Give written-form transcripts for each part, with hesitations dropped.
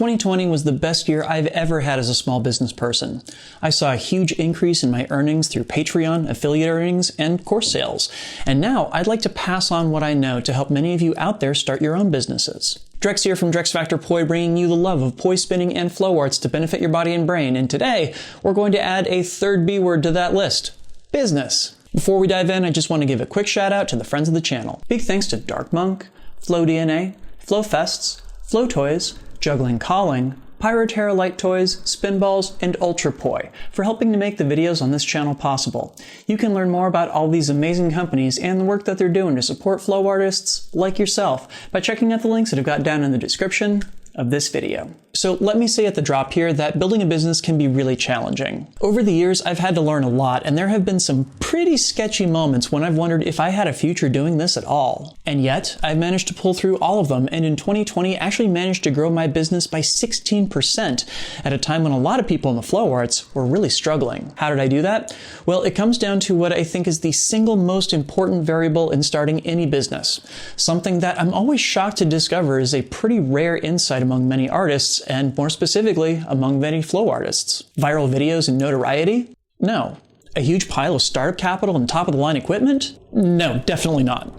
2020 was the best year I've ever had as a small business person. I saw a huge increase in my earnings through Patreon, affiliate earnings, and course sales. And now I'd like to pass on what I know to help many of you out there start your own businesses. Drex here from Drex Factor Poi, bringing you the love of poi spinning and flow arts to benefit your body and brain. And today, we're going to add a third B word to that list: business. Before we dive in, I just want to give a quick shout out to the friends of the channel. Big thanks to Dark Monk, Flow DNA, Flow Fests, Flow Toys, Juggling Calling, Pyroterra Light Toys, Spinballs, and Ultrapoi for helping to make the videos on this channel possible. You can learn more about all these amazing companies and the work that they're doing to support flow artists like yourself by checking out the links that I've got down in the description of this video. So let me say at the drop here that building a business can be really challenging. Over the years, I've had to learn a lot, and there have been some pretty sketchy moments when I've wondered if I had a future doing this at all. And yet, I've managed to pull through all of them, and in 2020 actually managed to grow my business by 16% at a time when a lot of people in the flow arts were really struggling. How did I do that? Well, it comes down to what I think is the single most important variable in starting any business. Something that I'm always shocked to discover is a pretty rare insight among many artists, and more specifically, among many flow artists. Viral videos and notoriety? No. A huge pile of startup capital and top-of-the-line equipment? No, definitely not.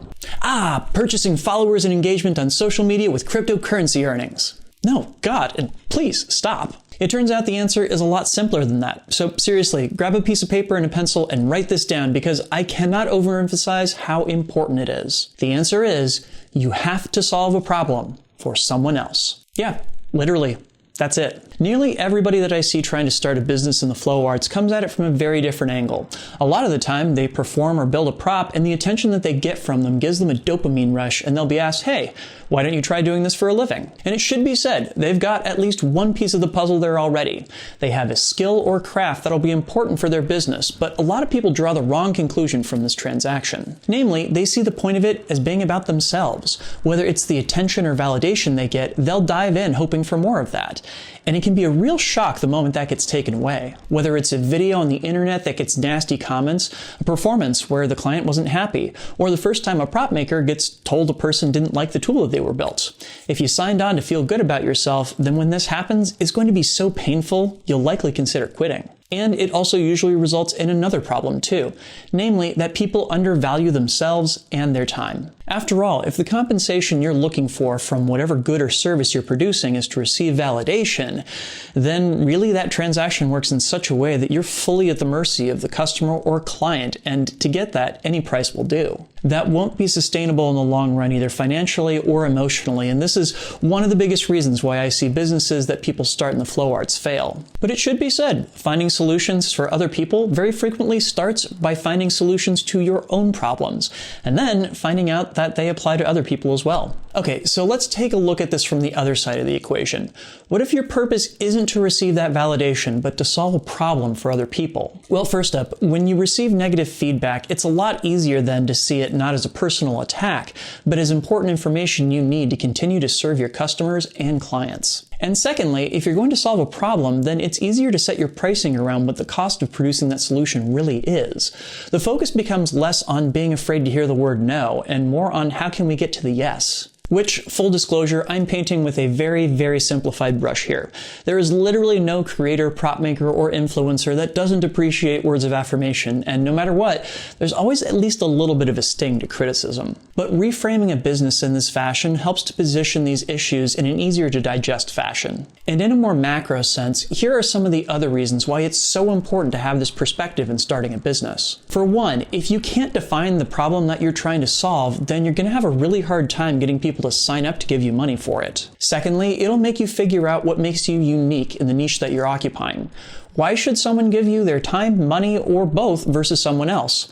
Purchasing followers and engagement on social media with cryptocurrency earnings. No, God, and please stop. It turns out the answer is a lot simpler than that. So seriously, grab a piece of paper and a pencil and write this down, because I cannot overemphasize how important it is. The answer is, you have to solve a problem for someone else. Yeah, literally. That's it. Nearly everybody that I see trying to start a business in the flow arts comes at it from a very different angle. A lot of the time, they perform or build a prop, and the attention that they get from them gives them a dopamine rush, and they'll be asked, hey, why don't you try doing this for a living? And it should be said, they've got at least one piece of the puzzle there already. They have a skill or craft that'll be important for their business, but a lot of people draw the wrong conclusion from this transaction. Namely, they see the point of it as being about themselves. Whether it's the attention or validation they get, they'll dive in hoping for more of that. And it can be a real shock the moment that gets taken away. Whether it's a video on the internet that gets nasty comments, a performance where the client wasn't happy, or the first time a prop maker gets told a person didn't like the tool that they were built. If you signed on to feel good about yourself, then when this happens, it's going to be so painful, you'll likely consider quitting. And it also usually results in another problem too, namely that people undervalue themselves and their time. After all, if the compensation you're looking for from whatever good or service you're producing is to receive validation, then really that transaction works in such a way that you're fully at the mercy of the customer or client, and to get that, any price will do. That won't be sustainable in the long run, either financially or emotionally, and this is one of the biggest reasons why I see businesses that people start in the flow arts fail. But it should be said, finding solutions for other people very frequently starts by finding solutions to your own problems, and then finding out that they apply to other people as well. Okay, so let's take a look at this from the other side of the equation. What if your purpose isn't to receive that validation, but to solve a problem for other people? Well, first up, when you receive negative feedback, it's a lot easier then to see it not as a personal attack, but as important information you need to continue to serve your customers and clients. And secondly, if you're going to solve a problem, then it's easier to set your pricing around what the cost of producing that solution really is. The focus becomes less on being afraid to hear the word no, and more on how can we get to the yes. Which, full disclosure, I'm painting with a very, very simplified brush here. There is literally no creator, prop maker, or influencer that doesn't appreciate words of affirmation, and no matter what, there's always at least a little bit of a sting to criticism. But reframing a business in this fashion helps to position these issues in an easier to digest fashion. And in a more macro sense, here are some of the other reasons why it's so important to have this perspective in starting a business. For one, if you can't define the problem that you're trying to solve, then you're going to have a really hard time getting people to sign up to give you money for it. Secondly, it'll make you figure out what makes you unique in the niche that you're occupying. Why should someone give you their time, money, or both versus someone else?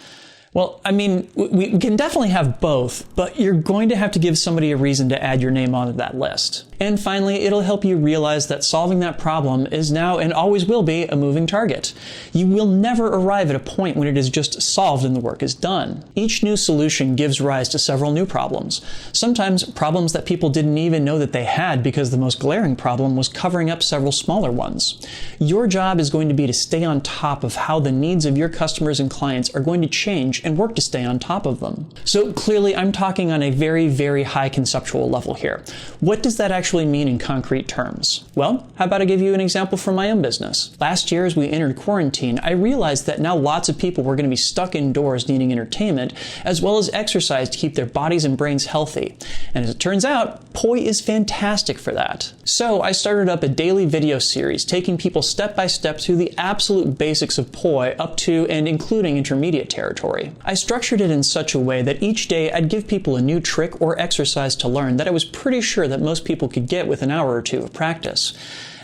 Well, I mean, we can definitely have both, but you're going to have to give somebody a reason to add your name onto that list. And finally, it'll help you realize that solving that problem is now and always will be a moving target. You will never arrive at a point when it is just solved and the work is done. Each new solution gives rise to several new problems. Sometimes problems that people didn't even know that they had because the most glaring problem was covering up several smaller ones. Your job is going to be to stay on top of how the needs of your customers and clients are going to change and work to stay on top of them. So clearly, I'm talking on a very, very high conceptual level here. What does that actually actually mean in concrete terms? Well, how about I give you an example from my own business? Last year, as we entered quarantine, I realized that now lots of people were going to be stuck indoors needing entertainment, as well as exercise to keep their bodies and brains healthy. And as it turns out, Poi is fantastic for that. So I started up a daily video series, taking people step by step through the absolute basics of Poi up to and including intermediate territory. I structured it in such a way that each day I'd give people a new trick or exercise to learn that I was pretty sure that most people could get with an hour or two of practice.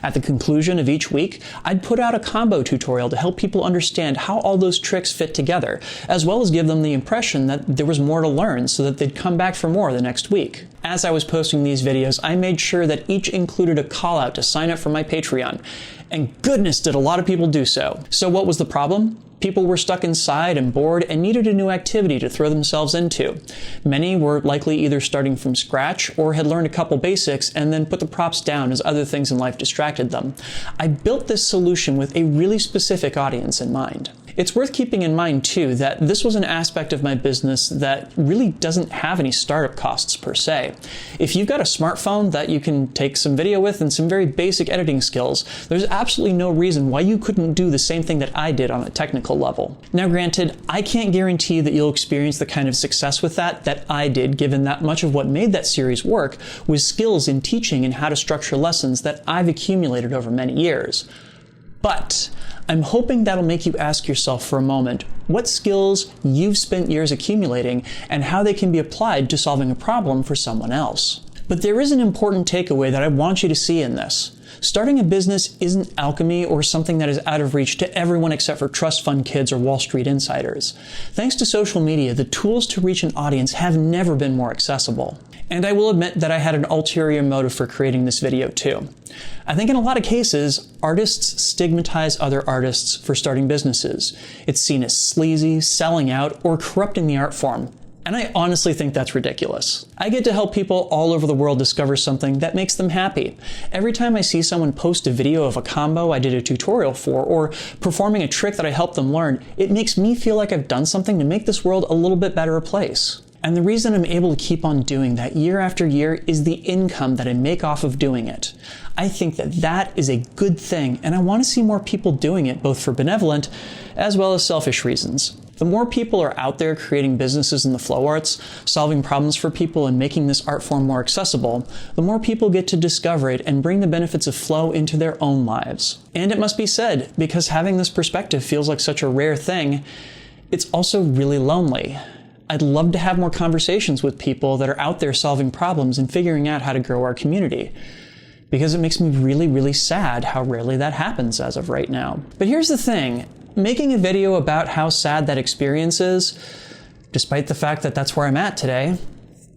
At the conclusion of each week, I'd put out a combo tutorial to help people understand how all those tricks fit together, as well as give them the impression that there was more to learn so that they'd come back for more the next week. As I was posting these videos, I made sure that each included a call out to sign up for my Patreon. And goodness, did a lot of people do so. So what was the problem? People were stuck inside and bored and needed a new activity to throw themselves into. Many were likely either starting from scratch or had learned a couple basics and then put the props down as other things in life distracted them. I built this solution with a really specific audience in mind. It's worth keeping in mind, too, that this was an aspect of my business that really doesn't have any startup costs per se. If you've got a smartphone that you can take some video with and some very basic editing skills, there's absolutely no reason why you couldn't do the same thing that I did on a technical level. Now, granted, I can't guarantee that you'll experience the kind of success with that I did, given that much of what made that series work was skills in teaching and how to structure lessons that I've accumulated over many years. But I'm hoping that'll make you ask yourself for a moment what skills you've spent years accumulating and how they can be applied to solving a problem for someone else. But there is an important takeaway that I want you to see in this. Starting a business isn't alchemy or something that is out of reach to everyone except for trust fund kids or Wall Street insiders. Thanks to social media, the tools to reach an audience have never been more accessible. And I will admit that I had an ulterior motive for creating this video too. I think in a lot of cases, artists stigmatize other artists for starting businesses. It's seen as sleazy, selling out, or corrupting the art form. And I honestly think that's ridiculous. I get to help people all over the world discover something that makes them happy. Every time I see someone post a video of a combo I did a tutorial for, or performing a trick that I helped them learn, it makes me feel like I've done something to make this world a little bit better a place. And the reason I'm able to keep on doing that year after year is the income that I make off of doing it. I think that that is a good thing, and I want to see more people doing it, both for benevolent as well as selfish reasons. The more people are out there creating businesses in the flow arts, solving problems for people and making this art form more accessible, the more people get to discover it and bring the benefits of flow into their own lives. And it must be said, because having this perspective feels like such a rare thing, it's also really lonely. I'd love to have more conversations with people that are out there solving problems and figuring out how to grow our community. Because it makes me really, really sad how rarely that happens as of right now. But here's the thing. Making a video about how sad that experience is, despite the fact that that's where I'm at today,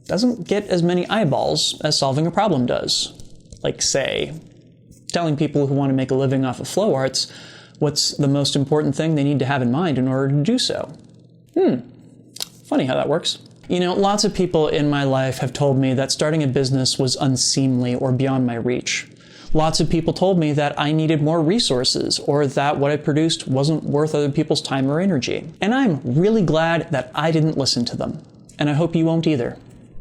doesn't get as many eyeballs as solving a problem does. Like, say, telling people who want to make a living off of flow arts what's the most important thing they need to have in mind in order to do so. Funny how that works. You know, lots of people in my life have told me that starting a business was unseemly or beyond my reach. Lots of people told me that I needed more resources or that what I produced wasn't worth other people's time or energy. And I'm really glad that I didn't listen to them. And I hope you won't either.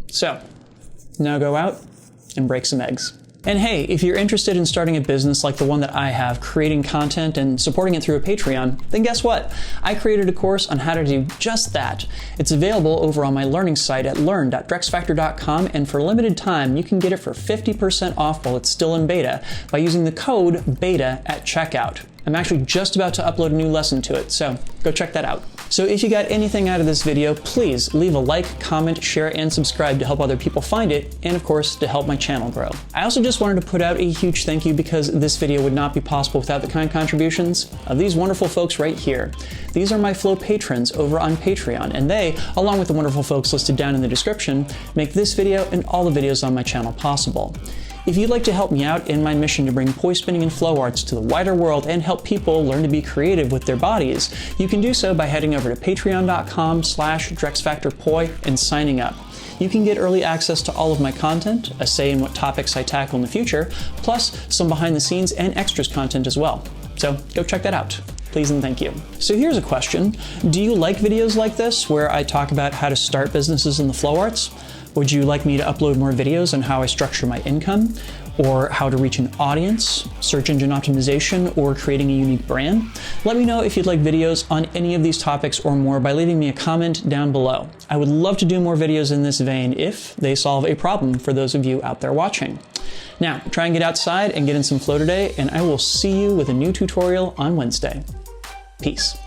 So, now go out and break some eggs. And hey, if you're interested in starting a business like the one that I have, creating content and supporting it through a Patreon, then guess what? I created a course on how to do just that. It's available over on my learning site at learn.drexfactor.com, and for a limited time, you can get it for 50% off while it's still in beta by using the code BETA at checkout. I'm actually just about to upload a new lesson to it, so go check that out. So if you got anything out of this video, please leave a like, comment, share, and subscribe to help other people find it, and of course, to help my channel grow. I also just wanted to put out a huge thank you because this video would not be possible without the kind contributions of these wonderful folks right here. These are my Flow patrons over on Patreon, and they, along with the wonderful folks listed down in the description, make this video and all the videos on my channel possible. If you'd like to help me out in my mission to bring poi spinning and flow arts to the wider world and help people learn to be creative with their bodies, you can do so by heading over to patreon.com/DrexFactorPoi and signing up. You can get early access to all of my content, a say in what topics I tackle in the future, plus some behind the scenes and extras content as well. So go check that out. Please and thank you. So here's a question. Do you like videos like this where I talk about how to start businesses in the flow arts? Would you like me to upload more videos on how I structure my income, or how to reach an audience, search engine optimization, or creating a unique brand? Let me know if you'd like videos on any of these topics or more by leaving me a comment down below. I would love to do more videos in this vein if they solve a problem for those of you out there watching. Now, try and get outside and get in some flow today, and I will see you with a new tutorial on Wednesday. Peace.